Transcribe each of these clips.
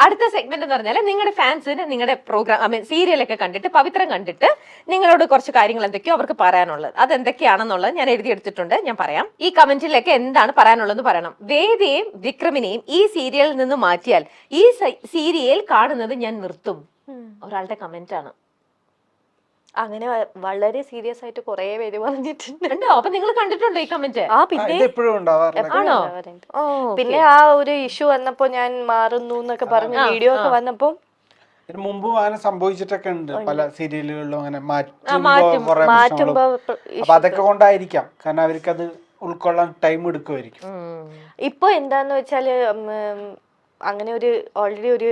അടുത്ത സെഗ്മെന്റ് എന്ന് പറഞ്ഞാൽ നിങ്ങളുടെ ഫാൻസിന് നിങ്ങളുടെ പ്രോഗ്രാം സീരിയലൊക്കെ കണ്ടിട്ട് പവിത്രം കണ്ടിട്ട് നിങ്ങളോട് കുറച്ച് കാര്യങ്ങൾ എന്തൊക്കെയോ അവർക്ക് പറയാനുള്ളത്. അതെന്തൊക്കെയാണെന്നുള്ളത് ഞാൻ എഴുതിയെടുത്തിട്ടുണ്ട്, ഞാൻ പറയാം. ഈ കമന്റിലൊക്കെ എന്താണ് പറയാനുള്ളതെന്ന് പറയണം. വേദയെയും വിക്രമിനെയും ഈ സീരിയലിൽ നിന്ന് മാറ്റിയാൽ ഈ സീരിയൽ കാണുന്നത് ഞാൻ നിർത്തും. ഒരാളുടെ കമന്റ് ആണ്. അങ്ങനെ വളരെ സീരിയസ് ആയിട്ട് കുറെ പേര് പറഞ്ഞിട്ടുണ്ട്. അപ്പൊ നിങ്ങൾ കണ്ടിട്ടുണ്ടോ ഈ കമന്റ്? ആ പിന്നെ ആണോ? പിന്നെ ആ ഒരു ഇഷ്യൂ വന്നപ്പോ ഞാൻ മാറുന്നു എന്നൊക്കെ പറഞ്ഞ വീഡിയോ ഒക്കെ വന്നപ്പോ മുമ്പ് അങ്ങനെ സംഭവിച്ചിട്ടൊക്കെ ഉണ്ട് പല സീരിയലുകളിലും അങ്ങനെ മാറ്റുമ്പോ അപ്പൊ അതൊക്കെ കൊണ്ടായിരിക്കാം, കാരണം അവർക്ക് അത് ഉൾക്കൊള്ളാൻ ടൈം എടുക്കുമായിരിക്കും. ഇപ്പൊ എന്താന്ന് വെച്ചാല് അങ്ങനെ ഒരു ഓൾറെഡി ഒരു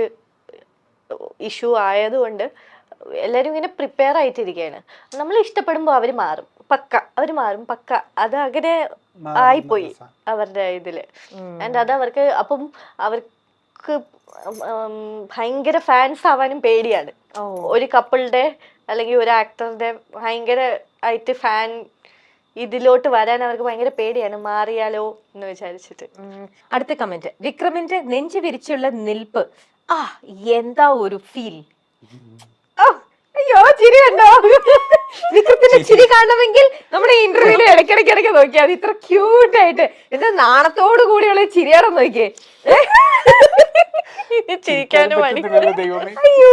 ഇഷ്യൂ ആയതുകൊണ്ട് എല്ലാരും ഇങ്ങനെ പ്രിപ്പയർ ആയിട്ടിരിക്കുകയാണ്. നമ്മൾ ഇഷ്ടപ്പെടുമ്പോ അവര് മാറും, അവര് മാറും പക്ക. അത് അങ്ങനെ ആയിപ്പോയി അവരുടെ ഇതില്. ആൻഡ് അത് അവർക്ക് അപ്പം അവർക്ക് ഭയങ്കര ഫാൻസ് ആവാനും പേടിയാണ്. ഒരു കപ്പിളുടെ അല്ലെങ്കിൽ ഒരു ആക്ടറുടെ ഭയങ്കര ആയിട്ട് ഫാൻ ഇതിലോട്ട് വരാൻ അവർക്ക് ഭയങ്കര പേടിയാണ്, മാറിയാലോ എന്ന് വിചാരിച്ചിട്ട്. അടുത്ത കമന്റ്, വിക്രമിന്റെ നെഞ്ചു വിരിച്ചുള്ള നിൽപ്പ്, എന്താ ഒരു ഫീൽ. അയ്യോ ചിരി കണ്ടോ? വിക്രത്തിന്റെ ചിരി കാണണമെങ്കിൽ നമ്മുടെ ഇന്റർവ്യൂല് ഇടയ്ക്കിടയ്ക്ക് നോക്കിയാൽ ഇത്ര ക്യൂട്ട് ആയിട്ട് എന്താ നാണത്തോട് കൂടിയുള്ള ചിരിയാണെന്ന് നോക്കിയേ. ചിരിക്കാനും അയ്യോ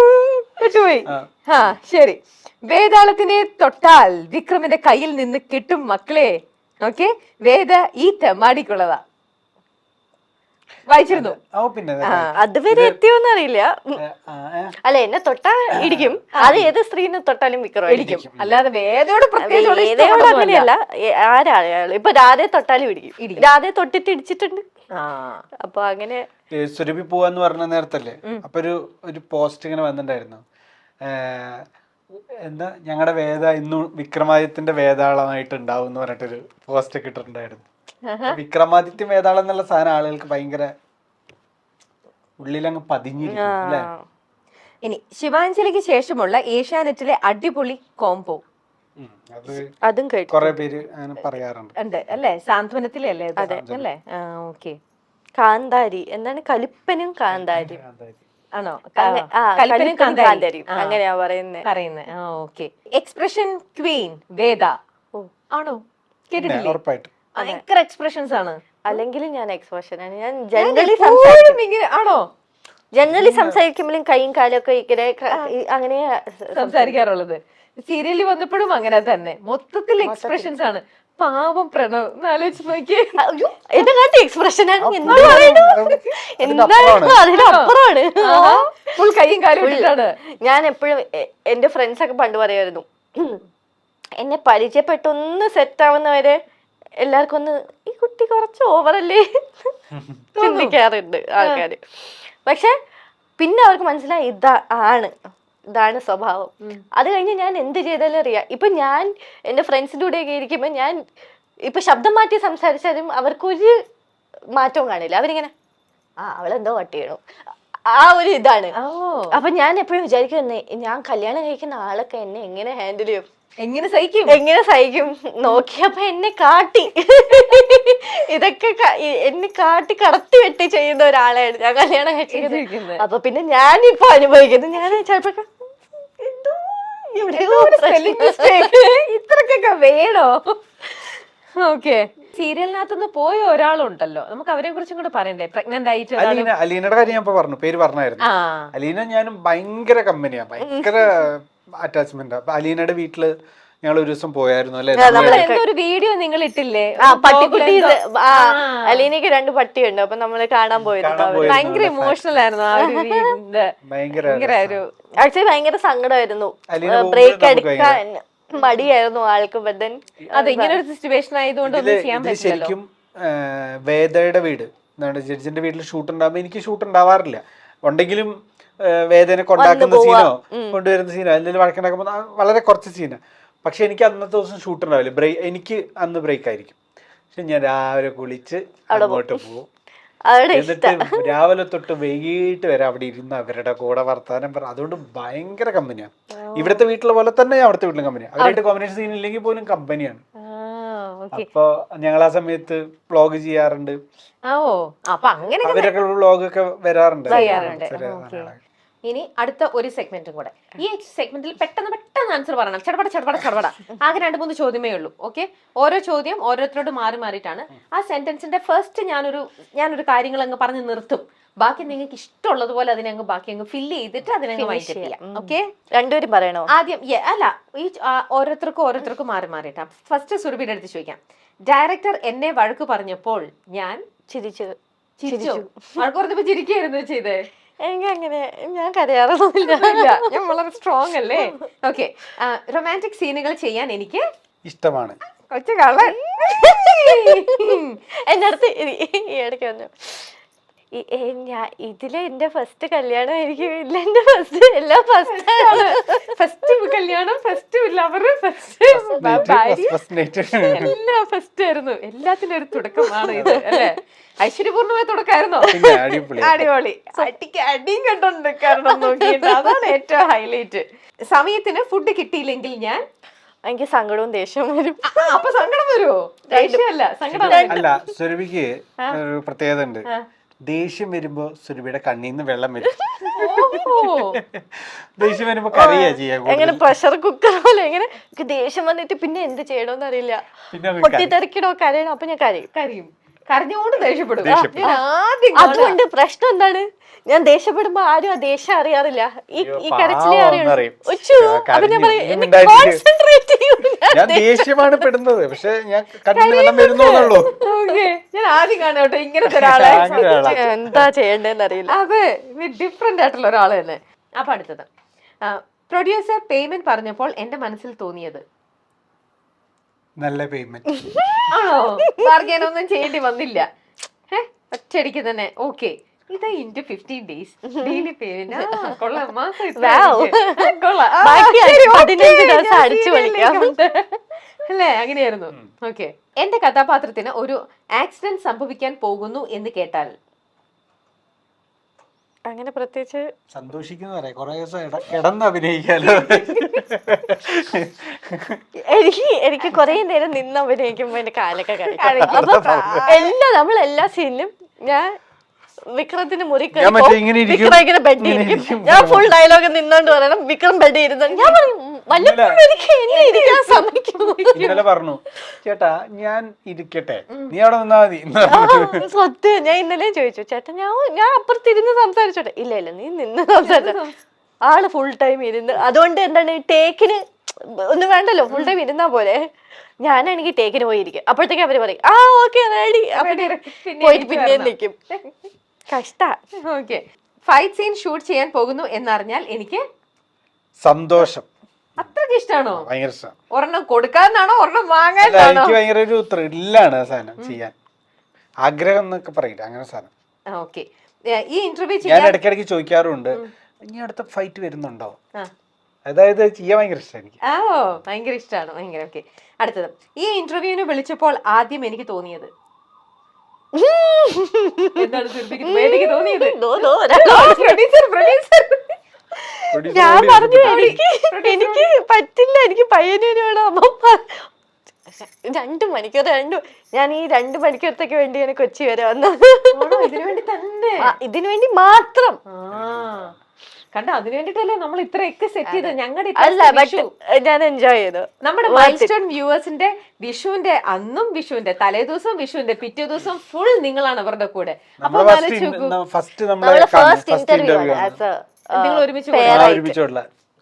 പറ്റുപോയി. ശരി. വേതാളത്തിനെ തൊട്ടാൽ വിക്രമിന്റെ കയ്യിൽ നിന്ന് കിട്ടും മക്കളെ. ഓക്കെ, വേദ ഈ തെമ്മാടിക്കുള്ളതാ. വായിച്ചിരുന്നു. അതുവരെ എത്തിയോന്ന് അറിയില്ല. അല്ല, എന്നെ തൊട്ടാ ഇടിക്കും. അത് ഏത് സ്ത്രീനെ തൊട്ടാലും വിക്രം ഇടിക്കും. അല്ലാതെ വേദയോട് വേദയോട് അങ്ങനെയല്ല. ആരാള് ഇപ്പൊ രാധയെ തൊട്ടാലും ഇടിക്കും. രാധയെ തൊട്ടിട്ട് ഇടിച്ചിട്ടുണ്ട്. അപ്പൊ അങ്ങനെ സുരഭി പോവാന്ന് പറഞ്ഞ നേരത്തല്ലേ, അപ്പൊ ഒരു പോസ്റ്റ് ഇങ്ങനെ വന്നിട്ടുണ്ടായിരുന്നു. എന്താ, ഞങ്ങളുടെ വേദ ഇന്നും വിക്രമാദിത്യന്റെ വേതാളമായിട്ട് ഉണ്ടാവും എന്ന് പറഞ്ഞിട്ടൊരു പോസ്റ്റ് ഒക്കെ ഇട്ടിട്ടുണ്ടായിരുന്നു. വിക്രമാദിത്യം വേതാളം എന്നുള്ള സാധനം ആളുകൾക്ക് ഭയങ്കര ഉള്ളിലങ്ങ് പതിഞ്ഞിരിക്കും അല്ലേ. ഇനി ശിവാഞ്ജലിക്ക് ശേഷമുള്ള ഏഷ്യാനെറ്റിലെ അടിപൊളി കോംബോ, അതും കുറെ പേര് അങ്ങനെ പറയാറുണ്ട്. ഉണ്ട് അല്ലേ? സാന്ത്വനത്തിലല്ലേ അല്ലേ? ഓക്കെ. കാന്താരി എന്താണ്? കലിപ്പനും കാന്താരി ആണോ? കലിപ്പനും കാന്താരി അങ്ങനെയാ പറയുന്നത്. ഓക്കെ. എക്സ്പ്രഷൻ ക്വീൻ വേദ ആണോ? കേട്ടിട്ടില്ലേ? ഉറപ്പായിട്ടും ഭയങ്കര എക്സ്പ്രഷൻസ് ആണ്. അല്ലെങ്കിൽ ഞാൻ എക്സ്പ്രഷൻ ആണ്. ഞാൻ ജനറലി സംസാരിക്കുമ്പോഴും കൈയും കാലും ഒക്കെ ഇങ്ങനെ അങ്ങനെ സംസാരിക്കാറുള്ളത്. സീരിയലിൽ വന്നപ്പോഴും അങ്ങനെ തന്നെ, മൊത്തത്തിൽ എക്സ്പ്രഷൻസ് ആണ്. പാവം പ്രണവ് ആലോചിച്ച് നോക്കിയേ, എന്റെ കാലത്ത് എക്സ്പ്രഷൻ ആണ്. അതിനപ്പുറമാണ്. ഫുൾ കൈയും കാലും ഇട്ടിട്ടാണ്. ഞാൻ എപ്പോഴും എന്റെ ഫ്രണ്ട്സ് ഒക്കെ പണ്ട് പറയായിരുന്നു, എന്നെ പരിചയപ്പെട്ടൊന്ന് സെറ്റ് ആവുന്നവരെ എല്ലാവർക്കും ഒന്ന് ഈ കുട്ടി കുറച്ച് ഓവറല്ലേ ചിന്തിക്കാറുണ്ട് ആൾക്കാര്. പക്ഷെ പിന്നെ അവർക്ക് മനസ്സിലായി ഇതാണ് സ്വഭാവം. അത് കഴിഞ്ഞ് ഞാൻ എന്ത് ചെയ്താലും അറിയാം. ഇപ്പൊ ഞാൻ എന്റെ ഫ്രണ്ട്സിന്റെ കൂടെയൊക്കെ ഇരിക്കുമ്പോ ഞാൻ ഇപ്പൊ ശബ്ദം മാറ്റി സംസാരിച്ചാലും അവർക്കൊരു മാറ്റവും കാണില്ല. അവരിങ്ങനെ അവളെന്തോ വട്ട് ചെയ്യണു, ആ ഒരു ഇതാണ്. അപ്പൊ ഞാൻ എപ്പോഴും വിചാരിക്കും, ഞാൻ കല്യാണം കഴിക്കുന്ന ആളൊക്കെ എന്നെ എങ്ങനെ ഹാൻഡിൽ ചെയ്യും, എങ്ങനെ സഹിക്കും നോക്കിയപ്പോ എന്നെ കാട്ടി ഇതൊക്കെ എന്നെ കാട്ടി കടത്തി വെട്ടി ചെയ്യുന്ന ഒരാളാണ് ഞാൻ കല്യാണം കഴിച്ചിരിക്കുന്നത്. അപ്പൊ പിന്നെ ഞാനിപ്പോ അനുഭവിക്കുന്നു, ഞാൻ ചിലപ്പോ ഇത്രക്കൊക്കെ വേണോ? ഓക്കെ. സീരിയലിനകത്തുനിന്ന് പോയ ഒരാളുണ്ടല്ലോ, നമുക്ക് അവരെ കുറിച്ചും കൂടെ പറയണ്ടേ? പ്രഗ്നന്റ് ആയിട്ട് അലീനയുടെ കാര്യം ഞാൻ പറഞ്ഞ പേര് പറഞ്ഞായിരുന്നു. അലീന ഞാനും ഭയങ്കര കമ്പനിയാ, ഭയങ്കര അറ്റാച്ച്മെന്റ്. അപ്പൊ അലീനയുടെ വീട്ടില് ഞങ്ങൾ ഒരു ദിവസം പോയായിരുന്നു അല്ലെ. ഒരു വീഡിയോ നിങ്ങൾ ഇട്ടില്ലേ? പട്ടിക്കുട്ടി. അലീനക്ക് 2 പട്ടിയുണ്ട്. അപ്പൊ നമ്മള് കാണാൻ പോയിരുന്നു. ഭയങ്കര ഇമോഷണൽ ആയിരുന്നു. ആക്ച്വലി ഭയങ്കര സങ്കടമായിരുന്നു. ബ്രേക്ക് എടുക്കാൻ മടിയായിരുന്നു ആൾക്ക്. ബദൻ അതെ, ഇങ്ങനെ ഒരു സിറ്റുവേഷൻ ആയതുകൊണ്ട് ചെയ്യാൻ പറ്റില്ല. ശരിക്കും വേദയുടെ വീട് ജഡ്ജിന്റെ വീട്ടിൽ ഷൂട്ട് ഉണ്ടാകുമ്പോ എനിക്ക് ഷൂട്ട് ഉണ്ടാവാറില്ല. ഉണ്ടെങ്കിലും വേദനെ കൊണ്ടാക്കുന്ന സീനോ കൊണ്ടുവരുന്ന സീനോ എന്തെങ്കിലും വഴക്കുണ്ടാക്കുമ്പോൾ വളരെ കുറച്ച് സീനാ. പക്ഷെ എനിക്ക് അന്നത്തെ ദിവസം ഷൂട്ട് ഉണ്ടാവില്ല, എനിക്ക് അന്ന് ബ്രേക്ക് ആയിരിക്കും. പക്ഷെ ഞാൻ രാവിലെ കുളിച്ച് അങ്ങോട്ട് പോകും. എന്നിട്ട് രാവിലെ തൊട്ട് വൈകിട്ട് വരെ അവിടെ ഇരുന്ന് അവരുടെ കൂടെ വർത്താനം പറ. അതുകൊണ്ട് ഭയങ്കര കമ്പനിയാണ്. ഇവിടുത്തെ വീട്ടിലെ പോലെ തന്നെ അവിടുത്തെ വീട്ടിലും കമ്പനിയാണ്. അവരായിട്ട് കോമ്പിനേഷൻ സീൻ ഇല്ലെങ്കിൽ പോലും കമ്പനിയാണ്. അപ്പൊ ഞങ്ങൾ ആ സമയത്ത് വ്ളോഗ് ചെയ്യാറുണ്ട്. ഓ അപ്പൊ അങ്ങനെ അവരൊക്കെ വ്ളോഗ് ഒക്കെ വരാറുണ്ട്. ചെയ്യാറുണ്ട്. ചെറിയ ഓക്കേ. സാധനങ്ങളൊക്കെ. ഇനി അടുത്ത ഒരു സെഗ്മെന്റും കൂടെ. ഈ സെഗ്മെന്റിൽ പെട്ടെന്ന് ആൻസർ പറയണം. ചടപട ആകെ 2-3 ചോദ്യമേ ഉള്ളൂ. ഓക്കെ, ഓരോ ചോദ്യം ഓരോരുത്തരോട് മാറിയിട്ടാണ്. ആ സെന്റൻസിന്റെ ഫസ്റ്റ് ഞാനൊരു കാര്യങ്ങൾ അങ്ങ് പറഞ്ഞ് നിർത്തും. ബാക്കി നിങ്ങൾക്ക് ഇഷ്ടമുള്ളതുപോലെ അതിനങ്ങ് ബാക്കി അങ്ങ് ഫില്ല് ചെയ്തിട്ട് അതിനങ്ങ് വൈൻഡ് ചെയ്യാം. ഓക്കെ, രണ്ടുപേരും പറയണോ? ആദ്യം അല്ല, ഈ ഓരോരുത്തർക്കും മാറിയിട്ടാ. ഫസ്റ്റ് സുരഭിയുടെ അടുത്ത് ചോദിക്കാം. ഡയറക്ടർ എന്നെ വഴക്ക് പറഞ്ഞപ്പോൾ ഞാൻ ചിരിച്ചു. വഴക്ക് പറഞ്ഞപ്പോ ചിരിക്കായിരുന്നു ചെയ്തേ? എനിക്ക് അങ്ങനെ ഞാൻ കരയാറൊന്നുമില്ല. ഞാൻ വളരെ സ്ട്രോങ് അല്ലേ. ഓക്കെ, റൊമാൻറ്റിക് സീനുകൾ ചെയ്യാൻ എനിക്ക് ഇഷ്ടമാണ്. കൊച്ചു കള്ളൻ എന്റെ അടുത്ത് ഈ ഇടയ്ക്ക് വന്നു, ഇതില് എന്റെ ഫസ്റ്റ് കല്യാണം എനിക്ക് ഇല്ല, എന്റെ ഫസ്റ്റ് എല്ലാം ഫസ്റ്റ് കല്യാണം, ഫസ്റ്റ് ലവർ, ഫസ്റ്റ് എല്ലാം ഫസ്റ്റ് ആയിരുന്നു. എല്ലാത്തിനും ഒരു തുടക്കമാണ് ഇത് അല്ലേ? ഐശ്വര്യപൂർണ്ണമായ തുടക്കമായിരുന്നോ? അടിപൊളി. അടിയും കണ്ടോണ്ടിരിക്കാറുണ്ടോ നോക്കിയിട്ട്, അതാണ് ഏറ്റവും ഹൈലൈറ്റ്. സമയത്തിന് ഫുഡ് കിട്ടിയില്ലെങ്കിൽ ഞാൻ എനിക്ക് സങ്കടവും ദേഷ്യവും വരും. അപ്പൊ സങ്കടം വരുമോ? ദേഷ്യമല്ല, സങ്കടം. അല്ല, സുരഭിക്ക് ഒരു പ്രത്യേകത ഉണ്ട്. ദേഷ്യം വരുമ്പോ സുരഭിയുടെ കണ്ണീന്ന് വെള്ളം വരും. ദേഷ്യം വരുമ്പോ കരയാ ചെയ്യാ. എങ്ങനെ പ്രഷർ കുക്കർ പോലെ എങ്ങനെ ദേഷ്യം വന്നിട്ട് പിന്നെ എന്ത് ചെയ്യണോന്ന് അറിയില്ല. പൊട്ടിത്തെറിക്കണോ കരയണോ, അപ്പൊ ഞാൻ കരയും. കരഞ്ഞുകൊണ്ട് ദേഷ്യപ്പെടും. അതുകൊണ്ട് പ്രശ്നം എന്താണ്, ഞാൻ ദേഷ്യപ്പെടുമ്പോ ആരും ആ ദേഷ്യം അറിയാറില്ല. ഈ കരച്ചിലേ അറിയുള്ളൂ. അപ്പൊ ഞാൻ പറയും കോൺസെൻട്രേറ്റ് ഞാൻ ദേഷ്യമാണ് പെടുന്നത്, പക്ഷെ ഞാൻ കണ്ണിന് വെള്ളം വരുന്നോന്നുള്ളൂ. ഞാൻ ആദ്യം കാണോട്ടെ ഇങ്ങനത്തെ ഒരാളെ. എന്താ ചെയ്യണ്ടേന്ന് അറിയില്ല. അതെ, ഡിഫറെന്റ് ആയിട്ടുള്ള ഒരാള് തന്നെ. അപ്പൊ അടുത്തത്, പ്രൊഡ്യൂസർ പേയ്മെന്റ് പറഞ്ഞപ്പോൾ എന്റെ മനസ്സിൽ തോന്നിയത് നല്ല പേയ്മെന്റ് ആണോ? ബാർഗൈൻ ഒന്നും ചെയ്യേണ്ടി വന്നില്ല, ഒറ്റയടിക്ക് തന്നെ. ഓക്കെ, ഇത് ഇൻറ്റു 15 days ഡെയിലി പേയ്മെന്റ്. കൊള്ളാം, മാസം അല്ലേ? അങ്ങനെയായിരുന്നു. ഓക്കെ, എന്റെ കഥാപാത്രത്തിന് ഒരു ആക്സിഡന്റ് സംഭവിക്കാൻ പോകുന്നു എന്ന് കേട്ടാൽ അങ്ങനെ പ്രത്യേകിച്ച് സന്തോഷിക്കുന്ന പറയാം. കൊറേ ദിവസം കിടന്ന് അഭിനയിക്കാലോ. എനിക്ക് കൊറേ നേരം നിന്ന് അഭിനയിക്കുമ്പോ എന്റെ കാലൊക്കെ നമ്മളെല്ലാ സീനിലും ഞാൻ വിക്രത്തിന്റെ മുറി ഇങ്ങനെ ബെഡ് ഇരിക്കും. ഞാൻ ഫുൾ ഡയലോഗ് നിന്നോണ്ട് പറയണം, വിക്രം ബെഡ് ഇരുന്നു. ഞാൻ പറയും വല്ലപ്പോഴും എനിക്ക് എന്നെ ഇരിക്കാൻ സമ്മതിക്കും. ഇന്നലെ പറഞ്ഞു, ചേട്ടാ ഞാൻ ഇരിക്കട്ടെ, നീ അവിടെ നിന്നാ മതി. സത്യം, ഞാൻ ഇന്നലെ ചോദിച്ചു, ചേട്ടാ ഞാൻ അപ്പുറത്തിരുന്ന് സംസാരിച്ചോട്ടെ. ഇല്ല നീ നിന്ന് സംസാരിച്ച. ആള് ഫുൾ ടൈം ഇരുന്ന്. അതുകൊണ്ട് എന്താണ് ടേക്കിന് ഒന്നും വേണ്ടല്ലോ, ഫുൾ ടൈം ഇരുന്നാ പോലെ. ഞാനാണെങ്കിൽ ടേക്കിന് പോയിരിക്കും. അപ്പോഴത്തേക്ക് അവര് പറയും ആ ഓക്കെ റെഡി, പോയിട്ട് പിന്നെ നിൽക്കും. കഷ്ട. ഓക്കെ, ഫൈറ്റ് സീൻ ഷൂട്ട് ചെയ്യാൻ പോകുന്നു എന്നറിഞ്ഞാൽ എനിക്ക് സന്തോഷം. അത്രക്ക് ഇഷ്ടമാണോ? ഭയങ്കര ഇഷ്ടം. ഒരെണ്ണം കൊടുക്കാനാണോ ഒരെണ്ണം വാങ്ങാനാണോ? എനിക്ക് ഭയങ്കര ഒരു ത്രില്ലാണ് ആ സാധനം ചെയ്യാൻ. ആഗ്രഹം എന്നൊക്കെ പറയില്ല, അങ്ങനെ സാധനം. ഓക്കെ, ഈ ഇന്റർവ്യൂ ഞാൻ ഇടയ്ക്കിടയ്ക്ക് ചോദിക്കാറുണ്ട്, ഇനി അടുത്ത ഫൈറ്റ് വരുന്നുണ്ടോ? അതായത് ചെയ്യാൻ ഭയങ്കര ഇഷ്ടം എനിക്ക്. ഭയങ്കര ഇഷ്ടമാണ്, ഭയങ്കര. ഓക്കെ, അടുത്തത്, ഈ ഇന്റർവ്യൂവിന് വിളിച്ചപ്പോൾ ആദ്യം എനിക്ക് തോന്നിയത് എന്താണ്? തോന്നിയത് ഞാൻ പറഞ്ഞു എനിക്ക് പറ്റില്ല, എനിക്ക് പയ്യനൂര് വേണം. അപ്പം 2 മണിക്കൂർ ഞാൻ ഈ 2 മണിക്കൂറത്തേക്ക് വേണ്ടിയാണ് കൊച്ചി വരെ വന്നത്. ഇതിനു വേണ്ടി മാത്രം. കണ്ടോ, അതിനു വേണ്ടിട്ടല്ലേ നമ്മൾ ഇത്രയൊക്കെ സെറ്റ് ചെയ്ത്. ഞങ്ങളുടെ ഞാൻ എൻജോയ് ചെയ്തു. നമ്മുടെ മൈൽസ്റ്റോൺ വ്യൂവേഴ്സിന്റെ വിഷുവിന്റെ അന്നും, വിഷുവിന്റെ തലേ ദിവസം, വിഷുവിന്റെ പിറ്റേ ദിവസം ഫുൾ നിങ്ങളാണ് അവരുടെ കൂടെ. അപ്പൊ ഫസ്റ്റ് ഇന്റർവ്യൂ നിങ്ങൾ ഒരുമിച്ച്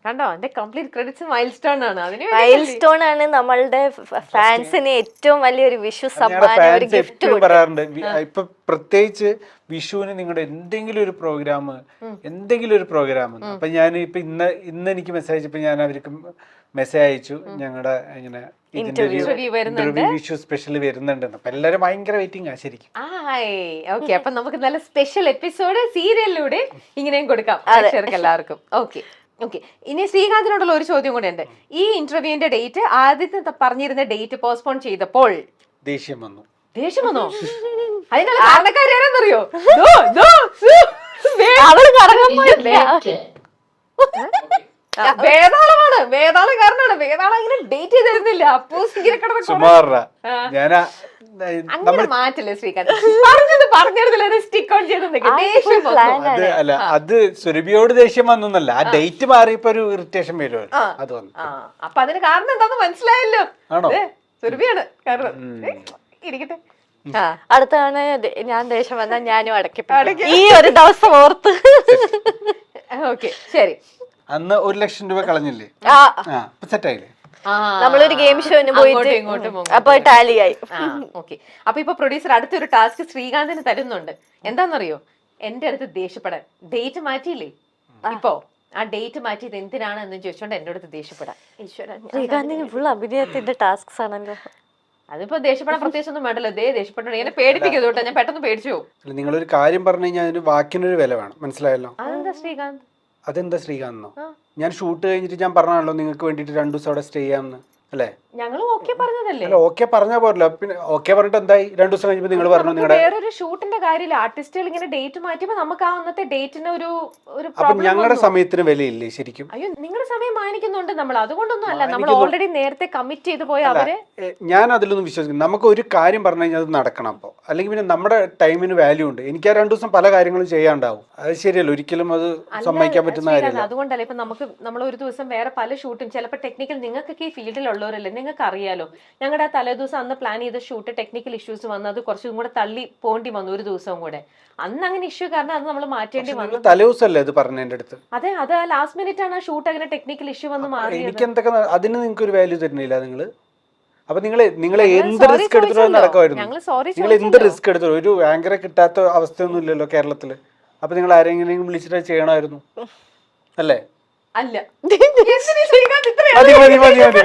കണ്ടോ, എന്റെ കംപ്ലീറ്റ് ക്രെഡിറ്റ്സ് മൈൽസ്റ്റോൺ ആണ്. മൈൽസ്റ്റോൺ ആണ് നമ്മളുടെ ഫാൻസിന് ഏറ്റവും വലിയൊരു വിഷു സമ്മാനം, ഒരു ഗിഫ്റ്റ് പറയാറുണ്ട്. ഇപ്പൊ പ്രത്യേകിച്ച് വിഷുവിന് നിങ്ങളുടെ എന്തെങ്കിലും ഒരു പ്രോഗ്രാം അപ്പൊ ഞാൻ ഇപ്പൊ ഇന്ന് എനിക്ക് മെസ്സേജ് അയച്ചപ്പോ ഞാൻ അവർക്ക് മെസ്സേജ് അയച്ചു, ഞങ്ങളുടെ ഇങ്ങനെ ഇന്റർവ്യൂ വിഷു സ്പെഷ്യൽ വരുന്നുണ്ടെന്ന്. അപ്പൊ എല്ലാരും ഭയങ്കര വെയിറ്റിംഗ് ആ ശരിക്കും. ഓക്കെ, അപ്പൊ നമുക്ക് നല്ല സ്പെഷ്യൽ എപ്പിസോഡ് സീരിയലിലൂടെ ഇങ്ങനെയും കൊടുക്കാം പ്രേക്ഷകർക്ക് എല്ലാവർക്കും. ഓക്കെ, ഇനി ശ്രീകാന്തിനോടുള്ള ഒരു ചോദ്യം കൂടെ ഉണ്ട്. ഈ ഇന്റർവ്യൂവിന്റെ ഡേറ്റ് ആദ്യത്തെ പറഞ്ഞിരുന്ന ഡേറ്റ് പോസ്റ്റ്പോൺ ചെയ്തപ്പോൾ ദേഷ്യം വന്നോ? അതിനുള്ള കാരണക്കാരെന്നറിയോ? അവള് കറങ്ങാൻ പോയില്ലേ? വേതാളകാരനാണ്. വേതാളം ഇങ്ങനെ ഡേറ്റ് ചെയ്തിരുന്നില്ല. അപ്പൂസ് ഇങ്ങനെ കിടന്ന് സുമാറാ ഞാനാ അങ്ങനെ മാറ്റില്ലേ ശ്രീകാന്ത്. പറഞ്ഞിരുന്നില്ല സ്റ്റിക്ക് ഓൺ ചെയ്ത് ദേഷ്യം വന്നു. അത് അല്ല, അത് സുരഭിയോട് ദേഷ്യം വന്നൊന്നല്ല, ആ ഡേറ്റ് മാറിയപ്പോ ഒരു ഇറിറ്റേഷൻ വരുമല്ലോ, അത് വന്നു. അപ്പൊ അതിന് കാരണം എന്താന്ന് മനസ്സിലായല്ലോ. ആണോ? സുരഭിയാണ് കാരണം. ഇരിക്കട്ടെ. അടുത്താണ് ഞാൻ ദേഷ്യം വന്നാൽ ഞാനും അടക്കി ഈ ഒരു ദിവസം ഓർത്ത്. ഓക്കെ ശരി. അന്ന് 1 ലക്ഷം രൂപ കളഞ്ഞില്ലേ? സെറ്റായില്ലേ? നമ്മളൊരു ഗെയിം ഷോന് പോയിട്ട് ഇങ്ങോട്ടും അപ്പൊ ടാലിയായി. ഓക്കെ. അപ്പൊ ഇപ്പൊ പ്രൊഡ്യൂസർ അടുത്തൊരു ടാസ്ക് ശ്രീകാന്തിന് തരുന്നുണ്ട്. എന്താണെന്നറിയോ? എന്റെ അടുത്ത് ദേഷ്യപ്പെടാൻ. ഡേറ്റ് മാറ്റിയില്ലേ ഇപ്പൊ? ആ ഡേറ്റ് മാറ്റിയത് എന്തിനാണ് എന്ന് ചോദിച്ചോണ്ട് എന്റെ അടുത്ത് ദേഷ്യപ്പെടാൻ. ഈശ്വരൻ, ശ്രീകാന്തിന് ഫുൾ അഭിനയത്തിന്റെ ടാസ്ക്സ് ആണല്ലോ. അതിപ്പോ ദേഷ്യപ്പെടാൻ പ്രത്യേകിച്ച് ഒന്നും വേണ്ടല്ലോ. ദേഷ്യപ്പെട്ടു ഇങ്ങനെ പേടിപ്പിക്കുന്നു കേട്ടോ. ഞാൻ പെട്ടെന്ന് പേടിച്ചു പോകും. നിങ്ങളൊരു കാര്യം പറഞ്ഞു കഴിഞ്ഞാൽ അതിന് വാക്കിനൊരു വില വേണം, മനസ്സിലായല്ലോ? അതെന്താ ശ്രീകാന്ത്? അതെന്താ ശ്രീകാന്തെന്നോ? ഞാൻ ഷൂട്ട് കഴിഞ്ഞിട്ട് ഞാൻ പറഞ്ഞാണല്ലോ നിങ്ങൾക്ക് വേണ്ടിട്ട് 2 ദിവസം അവിടെ സ്റ്റേ ചെയ്യാമെന്ന്, അല്ലേ? ഞങ്ങൾ ഓക്കെ പറഞ്ഞതല്ലേ? അല്ല, ഓക്കെ പറഞ്ഞാ പോരല്ലോ. പിന്നെ ഓക്കെ പറഞ്ഞിട്ട് എന്തായി? 2 ദിവസം കഴിഞ്ഞപ്പോ നിങ്ങൾ പറഞ്ഞു നിങ്ങളുടെ വേറൊരു ഷൂട്ടിന്റെ കാര്യമില്ല. ആർട്ടിസ്റ്റുകൾ ഇങ്ങനെ ഡേറ്റ് മാറ്റിയപ്പോ നമുക്ക് ആ അന്നത്തെ ഡേറ്റിന് ഒരു അപ്പൊ ഞങ്ങളുടെ സമയത്തിന് വിലയില്ലേ ശരിക്കും? അയ്യോ, നിങ്ങളുടെ സമയം മാനിക്കുന്നുണ്ട് നമ്മൾ. അതുകൊണ്ടൊന്നും അല്ല, നമ്മൾ ഓൾറെഡി നേരത്തെ കമ്മിറ്റ് ചെയ്ത് പോയ അവര്. ഞാൻ അതിലൊന്നും വിശ്വസിക്കുന്നു. നമുക്ക് ഒരു കാര്യം പറഞ്ഞു കഴിഞ്ഞാൽ അത് നടക്കണം. അപ്പൊ അല്ലെങ്കിൽ പിന്നെ നമ്മുടെ ടൈമിന് വാല്യൂ ഉണ്ട്. എനിക്ക് ആ 2 ദിവസം പല കാര്യങ്ങളും ചെയ്യാണ്ടാവും. അത് ശരിയല്ലോ, ഒരിക്കലും അത് സമ്മതിക്കാൻ പറ്റുന്ന കാര്യമല്ല. അതുകൊണ്ടല്ല ഇപ്പൊ നമ്മൾ ഒരു ദിവസം വേറെ പല ഷൂട്ടും ചിലപ്പോൾ ടെക്നിക്കൽ, നിങ്ങൾക്കൊക്കെ ഈ ഫീൽഡിലുള്ളവരല്ലേ, നിങ്ങൾക്ക് അറിയാലോ. ഞങ്ങളുടെ ആ തലേദിവസം അന്ന് പ്ലാൻ ചെയ്ത ഷൂട്ട് ടെക്നിക്കൽ ഇഷ്യൂസ് വന്ന് അത് കുറച്ചും കൂടെ തള്ളി പോണ്ടി വന്നു ഒരു ദിവസവും കൂടെ. അന്ന് അങ്ങനെ ഇഷ്യൂ കാരണം അത് നമ്മൾ മാറ്റേണ്ടി വന്നു. തലേദിവസമല്ലേ അത് പറഞ്ഞ എന്റെ അടുത്ത്? അതെ, അത് ലാസ്റ്റ് മിനിറ്റ് ആണ് ആ ഷൂട്ട് അങ്ങനെ ടെക്നിക്കൽ ഇഷ്യൂ വന്ന് മാറി. എനിക്ക് എന്തൊക്കെ അതിന് നിങ്ങൾക്ക് ഒരു വാല്യൂ തരുന്നില്ല നിങ്ങള്? അപ്പൊ നിങ്ങളെ എന്ത് റിസ്ക് എടുത്തിട്ടോ നടക്കുമായിരുന്നു? നിങ്ങൾ എന്ത് റിസ്ക് എടുത്തോ? ഒരു ആങ്കറെ കിട്ടാത്ത അവസ്ഥയൊന്നും ഇല്ലല്ലോ കേരളത്തില്. അപ്പൊ നിങ്ങൾ ആരെങ്കിലും വിളിച്ചിട്ട് ചെയ്യണമായിരുന്നു, അല്ലേ? അല്ല, മതി മതി മതി മതി.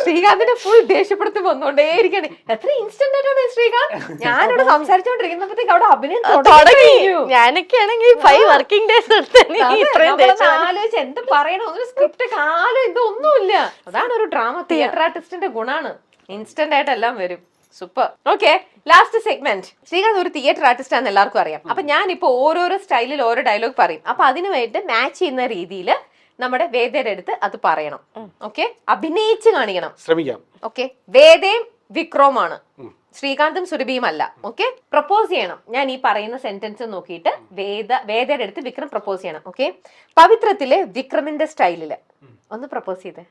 ശ്രീകാന്തിന്റെ ഫുൾ ദേഷ്യപ്പെടുത്തി വന്നോണ്ടേയിരിക്കണേ. എത്ര ഇൻസ്റ്റന്റ് ആയിട്ടാണ് ശ്രീകാന്ത്. ഞാനിവിടെ സംസാരിച്ചോണ്ടിരിക്കുന്നപ്പോഴത്തേക്ക് അവിടെ അഭിനയം തുടങ്ങി. ഞാനൊക്കെ ആണെങ്കിൽ 5 വർക്കിംഗ് ഡേയ്സ് ആലോചിച്ച് എന്ത് പറയണോ, ഒരു സ്ക്രിപ്റ്റ് കാലം ഇതൊന്നുമില്ല. അതാണ് ഒരു ഡ്രാമ തിയേറ്റർ ആർട്ടിസ്റ്റിന്റെ ഗുണാണ്. ഇൻസ്റ്റന്റ് ആയിട്ട് എല്ലാം വരും. Super. Okay, last segment. Srikanth ഒരു തിയേറ്റർ ആർട്ടിസ്റ്റ് ആണെന്ന് എല്ലാവർക്കും അറിയാം. അപ്പൊ ഞാനിപ്പോ ഓരോരോ സ്റ്റൈലിൽ ഓരോ ഡയലോഗ് പറയും. അപ്പൊ അതിനുവേണ്ടി മാച്ച് ചെയ്യുന്ന രീതിയിൽ നമ്മുടെ വേദയുടെ അടുത്ത് അത് പറയണം. ഓക്കെ, അഭിനയിച്ച് കാണിക്കണം. ശ്രമിക്കാം. ഓക്കെ, വേദയും വിക്രമാണ്, ശ്രീകാന്തും സുരഭിയും അല്ല. ഓക്കെ, പ്രപ്പോസ് ചെയ്യണം. ഞാൻ ഈ പറയുന്ന സെന്റൻസ് നോക്കിയിട്ട് വേദയുടെ അടുത്ത് വിക്രം പ്രപ്പോസ് ചെയ്യണം. ഓക്കെ, പവിത്രത്തിലെ വിക്രമിന്റെ സ്റ്റൈലില് ഒന്ന് പ്രപ്പോസ് ചെയ്തേ.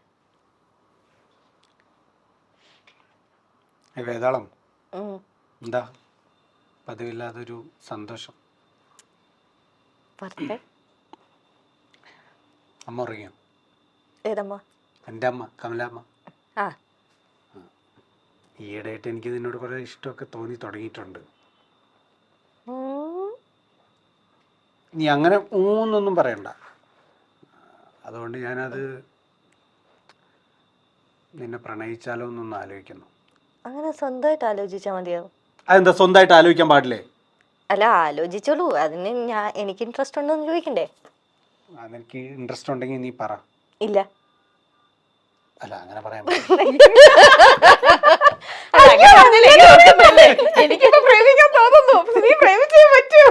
വേതാളം, എന്താ പതിവില്ലാതൊരു സന്തോഷം? അമ്മ ഉറങ്ങിയോ? ഏതമ്മ? എൻ്റെ അമ്മ, കമലാമ്മ. ഈയിടെയായിട്ട് എനിക്ക് നിന്നോട് കുറെ ഇഷ്ടമൊക്കെ തോന്നി തുടങ്ങിയിട്ടുണ്ട്. നീ അങ്ങനെ ഊന്നൊന്നും പറയണ്ട. അതുകൊണ്ട് ഞാനത് നിന്നെ പ്രണയിച്ചാലോ എന്നൊന്ന് ആലോചിക്കുന്നു. അങ്ങനെ സ്വന്തമായിട്ട് ആലോചിച്ചാൽ മതിയാവും. അതെന്താ സ്വന്തമായിട്ട് ആലോചിക്കാൻ പാടില്ലേ? അല്ല, ആലോചിച്ചോളൂ. അതിന് എനിക്ക് ഇൻട്രസ്റ്റ് ഉണ്ടോ എന്ന് ചോദിക്കണ്ടേ? അതെനിക്ക് ഇൻട്രസ്റ്റ് ഉണ്ടെങ്കിൽ നീ പറ. ഇല്ല. അല്ല, അങ്ങനെ പറയാൻ എനിക്കിപ്പോ പ്രേമിക്കാൻ തോന്നുന്നു. നീ പ്രേമിച്ചേ പറ്റൂ.